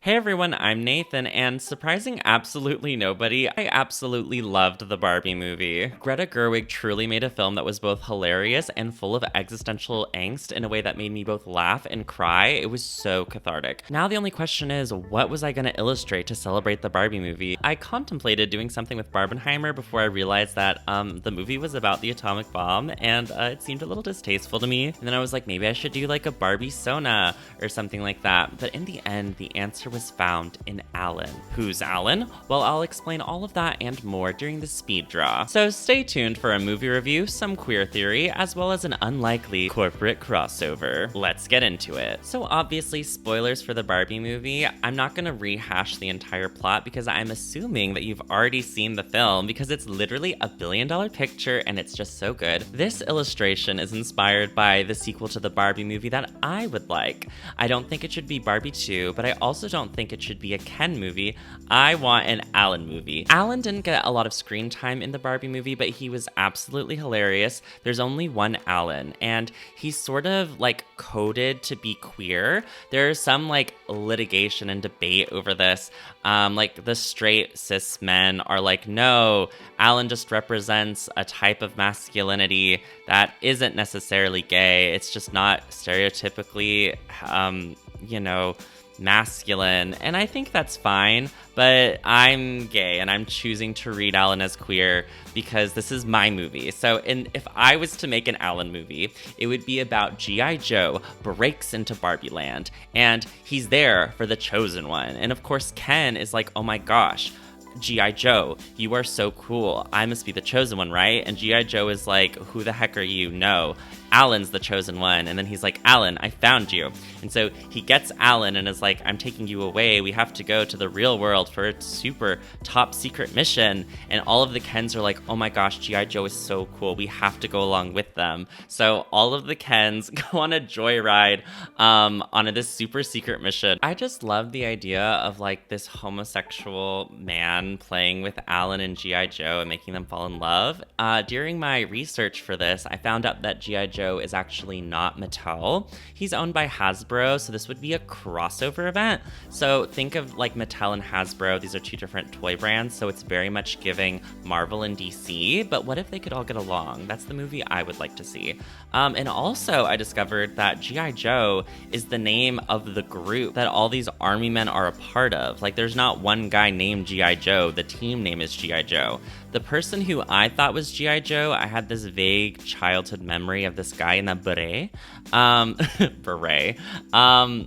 Hey everyone, I'm Nathan, and surprising absolutely nobody, I absolutely loved the Barbie movie. Greta Gerwig truly made a film that was both hilarious and full of existential angst in a way that made me both laugh and cry. It was so cathartic. Now the only question is, what was I going to illustrate to celebrate the Barbie movie? I contemplated doing something with Barbenheimer before I realized that the movie was about the atomic bomb, and it seemed a little distasteful to me. And then I was like, maybe I should do like a Barbie Sona or something like that. But in the end, the answer was found in Allan. Who's Allan? Well, I'll explain all of that and more during the speed draw. So stay tuned for a movie review, some queer theory, as well as an unlikely corporate crossover. Let's get into it. So obviously, spoilers for the Barbie movie. I'm not gonna rehash the entire plot because I'm assuming that you've already seen the film because it's literally $1 billion picture and it's just so good. This illustration is inspired by the sequel to the Barbie movie that I would like. I don't think it should be Barbie 2, but I also don't think it should be a Ken movie. I want an Allan movie. Allan didn't get a lot of screen time in the Barbie movie, but he was absolutely hilarious. There's only one Allan, and he's sort of like coded to be queer. There's some like litigation and debate over this. Like the straight cis men are like, no, Allan just represents a type of masculinity that isn't necessarily gay. It's just not stereotypically, masculine, and I think that's fine, but I'm gay and I'm choosing to read Allan as queer because this is my movie. So if I was to make an Allan movie, it would be about G.I. Joe breaks into Barbie land and he's there for the chosen one. And of course Ken is like, oh my gosh, G.I. Joe, you are so cool. I must be the chosen one, right? And G.I. Joe is like, who the heck are you? No, Allan's the chosen one. And then he's like, Allan, I found you. And so he gets Allan and is like, I'm taking you away. We have to go to the real world for a super top secret mission. And all of the Kens are like, oh my gosh, G.I. Joe is so cool. We have to go along with them. So all of the Kens go on a joyride on this super secret mission. I just love the idea of like this homosexual man playing with Allan and G.I. Joe and making them fall in love. During my research for this, I found out that G.I. Joe is actually not Mattel. He's owned by Hasbro, so this would be a crossover event. So think of like Mattel and Hasbro. These are two different toy brands, so it's very much giving Marvel and DC, but what if they could all get along? That's the movie I would like to see. And also, I discovered that G.I. Joe is the name of the group that all these army men are a part of. Like, there's not one guy named G.I. Joe. The team name is G.I. Joe. The person who I thought was G.I. Joe, I had this vague childhood memory of this guy in a beret. Beret.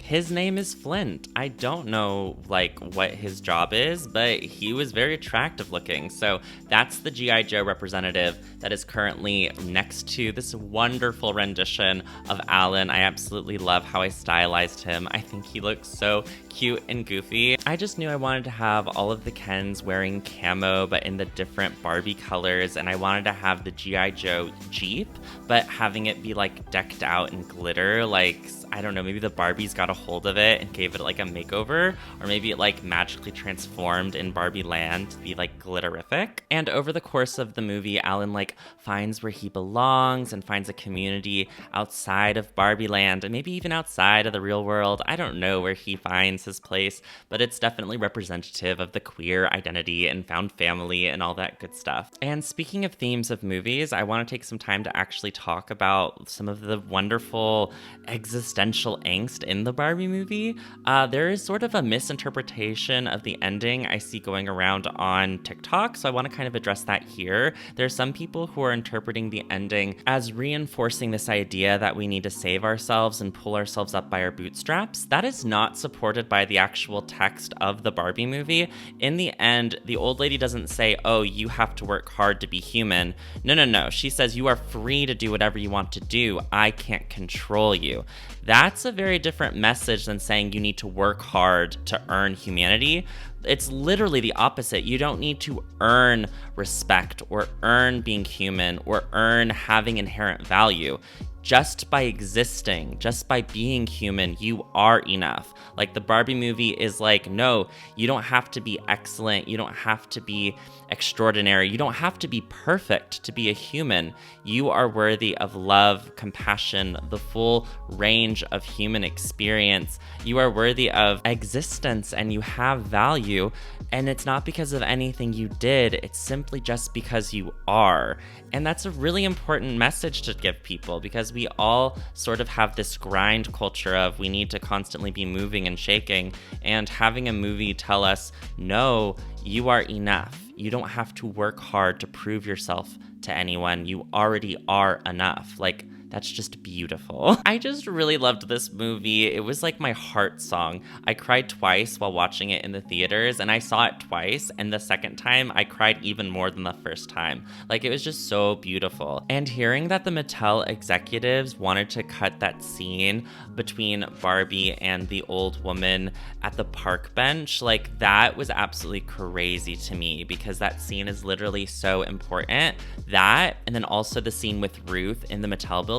His name is Flint. I don't know, like, what his job is, but he was very attractive looking. So that's the G.I. Joe representative that is currently next to this wonderful rendition of Allan. I absolutely love how I stylized him. I think he looks so cute and goofy. I just knew I wanted to have all of the Kens wearing camo, but in the different Barbie colors, and I wanted to have the G.I. Joe Jeep, but having it be like decked out in glitter. Like, I don't know, maybe the Barbies got a hold of it and gave it like a makeover, or maybe it like magically transformed in Barbie land to be like glitterific. And over the course of the movie, Allan like finds where he belongs and finds a community outside of Barbie land and maybe even outside of the real world. I don't know where he finds his place, but it's definitely representative of the queer identity and found family and all that good stuff. And speaking of themes of movies, I want to take some time to actually talk about some of the wonderful existential angst in the Barbie movie. There is sort of a misinterpretation of the ending I see going around on TikTok, so I want to kind of address that here. There are some people who are interpreting the ending as reinforcing this idea that we need to save ourselves and pull ourselves up by our bootstraps. That is not supported by the actual text of the Barbie movie. In the end, the old lady doesn't say, oh, you have to work hard to be human. No. She says, you are free to do whatever you want to do. I can't control you. That's a very different message than saying you need to work hard to earn humanity. It's literally the opposite. You don't need to earn respect or earn being human or earn having inherent value. Just by existing, just by being human, you are enough. Like the Barbie movie is like, no, you don't have to be excellent. You don't have to be extraordinary. You don't have to be perfect to be a human. You are worthy of love, compassion, the full range of human experience. You are worthy of existence and you have value. And it's not because of anything you did. It's simply just because you are. And that's a really important message to give people, because we all sort of have this grind culture of we need to constantly be moving and shaking, and having a movie tell us, no, you are enough. You don't have to work hard to prove yourself to anyone. You already are enough. Like, that's just beautiful. I just really loved this movie. It was like my heart song. I cried twice while watching it in the theaters, and I saw it twice, and the second time I cried even more than the first time. Like, it was just so beautiful. And hearing that the Mattel executives wanted to cut that scene between Barbie and the old woman at the park bench, like, that was absolutely crazy to me, because that scene is literally so important. That, and then also the scene with Ruth in the Mattel building.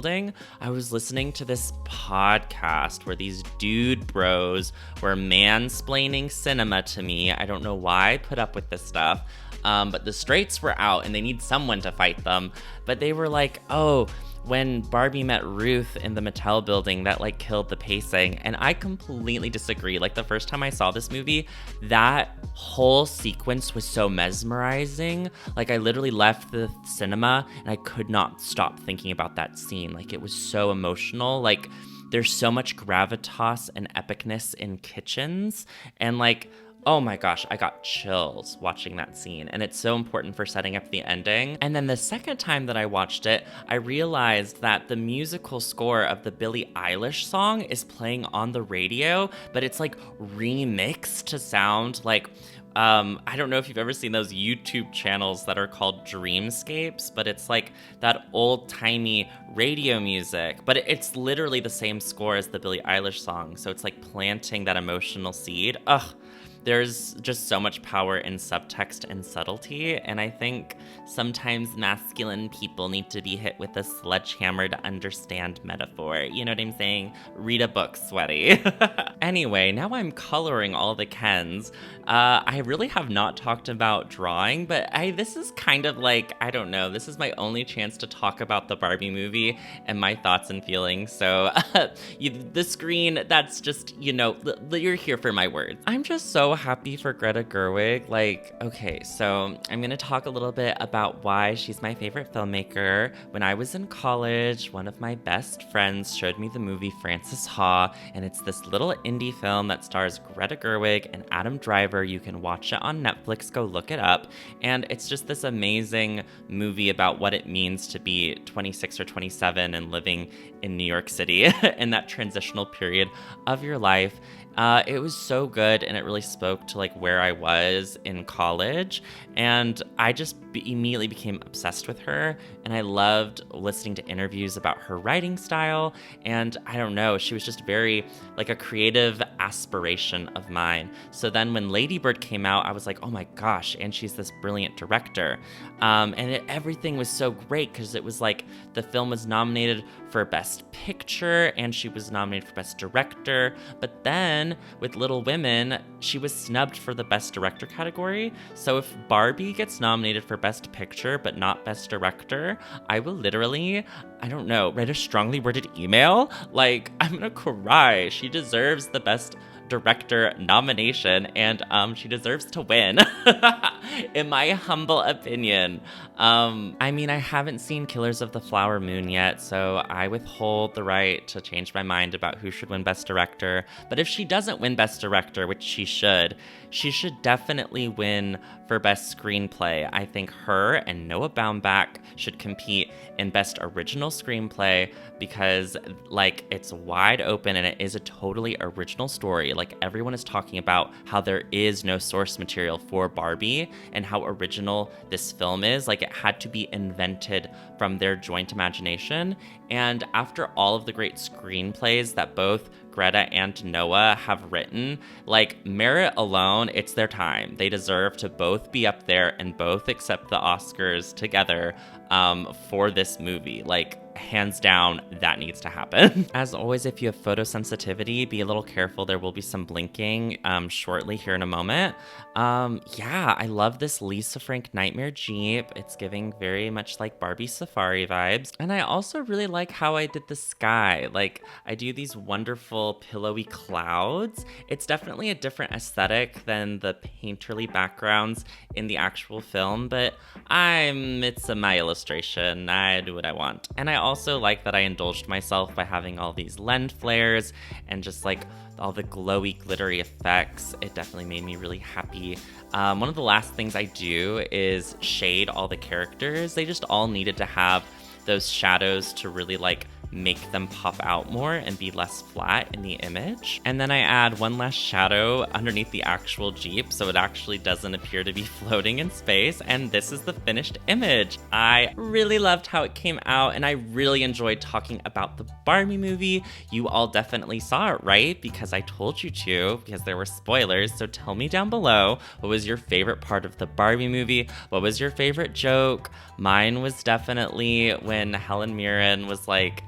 I was listening to this podcast where these dude bros were mansplaining cinema to me. I don't know why I put up with this stuff, but the straights were out and they need someone to fight them. But they were like, oh, when Barbie met Ruth in the Mattel building, that like killed the pacing. And I completely disagree. Like the first time I saw this movie, that whole sequence was so mesmerizing. Like I literally left the cinema and I could not stop thinking about that scene. Like it was so emotional. Like there's so much gravitas and epicness in kitchens, and like, oh my gosh, I got chills watching that scene, and it's so important for setting up the ending. And then the second time that I watched it, I realized that the musical score of the Billie Eilish song is playing on the radio, but it's like remixed to sound like, I don't know if you've ever seen those YouTube channels that are called Dreamscapes, but it's like that old-timey radio music, but it's literally the same score as the Billie Eilish song, so it's like planting that emotional seed. Ugh. There's just so much power in subtext and subtlety, and I think sometimes masculine people need to be hit with a sledgehammer to understand metaphor. You know what I'm saying? Read a book, sweaty. Anyway, now I'm coloring all the Kens. I really have not talked about drawing, but this is kind of like, I don't know, this is my only chance to talk about the Barbie movie and my thoughts and feelings. So the screen, that's just, you know, you're here for my words. I'm just so happy for Greta Gerwig. Like, okay, so I'm gonna talk a little bit about why she's my favorite filmmaker. When I was in college, one of my best friends showed me the movie Frances Ha, and it's this little indie film that stars Greta Gerwig and Adam Driver. You can watch it on Netflix, go look it up. And it's just this amazing movie about what it means to be 26 or 27 and living in New York City in that transitional period of your life. It was so good, and it really spoke to like where I was in college, and I just immediately became obsessed with her, and I loved listening to interviews about her writing style, and I don't know, she was just very like a creative aspiration of mine. So then when Lady Bird came out, I was like, oh my gosh, and she's this brilliant director, and everything was so great because it was like the film was nominated for Best Picture, and she was nominated for Best Director, but then with Little Women, she was snubbed for the Best Director category. So if Barbie gets nominated for Best Picture but not Best Director, I will literally, I don't know, write a strongly worded email. Like, I'm gonna cry. She deserves the Best Director nomination, and she deserves to win, in my humble opinion. I mean, I haven't seen Killers of the Flower Moon yet, so I withhold the right to change my mind about who should win Best Director. But if she doesn't win Best Director, which she should definitely win for Best Screenplay. I think her and Noah Baumbach should compete in Best Original Screenplay because, like, it's wide open and it is a totally original story. Like, everyone is talking about how there is no source material for Barbie and how original this film is. Like, it had to be invented from their joint imagination. And after all of the great screenplays that both Greta and Noah have written, like, merit alone, it's their time. They deserve to both be up there and both accept the Oscars together for this movie. Like, hands down, that needs to happen. As always, if you have photosensitivity, be a little careful. There will be some blinking shortly here in a moment. Yeah, I love this Lisa Frank Nightmare Jeep. It's giving very much like Barbie Safari vibes. And I also really like how I did the sky. Like, I do these wonderful pillowy clouds. It's definitely a different aesthetic than the painterly backgrounds in the actual film, but it's my illustration. I do what I want. And I also like that I indulged myself by having all these lens flares and just like all the glowy, glittery effects. It definitely made me really happy. One of the last things I do is shade all the characters. They just all needed to have those shadows to really like make them pop out more and be less flat in the image. And then I add one last shadow underneath the actual Jeep so it actually doesn't appear to be floating in space. And this is the finished image. I really loved how it came out, and I really enjoyed talking about the Barbie movie. You all definitely saw it, right? Because I told you to, because there were spoilers. So tell me down below, what was your favorite part of the Barbie movie? What was your favorite joke? Mine was definitely when Helen Mirren was like,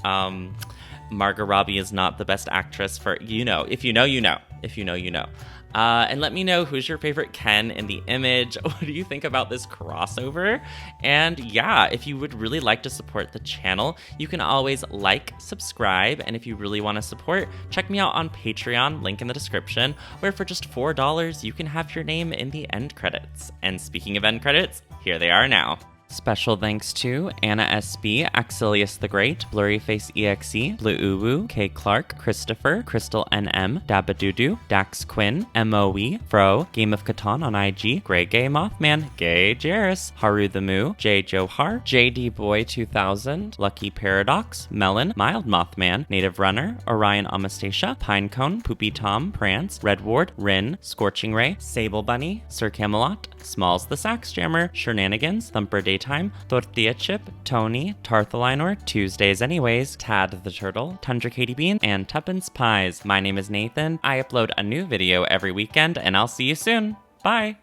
Margot Robbie is not the best actress for, you know. If you know, you know. If you know, you know. And let me know, who's your favorite Ken in the image? What do you think about this crossover? And yeah, if you would really like to support the channel, you can always like, subscribe, and if you really want to support, check me out on Patreon, link in the description, where for just $4, you can have your name in the end credits. And speaking of end credits, here they are now. Special thanks to Anna SB, Axilius the Great, Blurryface EXE, Blue Uwu, K Clark, Christopher, Crystal NM, Dabadoodoo, Dax Quinn, MOE, Fro, Game of Catan on IG, Grey Gay Mothman, Gay Jairus, Haru the Moo, J Johar, JD Boy 2000, Lucky Paradox, Melon, Mild Mothman, Native Runner, Orion Amastasia, Pinecone, Poopy Tom, Prance, Redward, Rin, Scorching Ray, Sable Bunny, Sir Camelot, Smalls the Sax Jammer, Shenanigans, Thumper Daytime, Tortilla Chip, Tony, Tarthalinor, Tuesdays Anyways, Tad the Turtle, Tundra Katie Bean, and Tuppence Pies. My name is Nathan. I upload a new video every weekend, and I'll see you soon. Bye!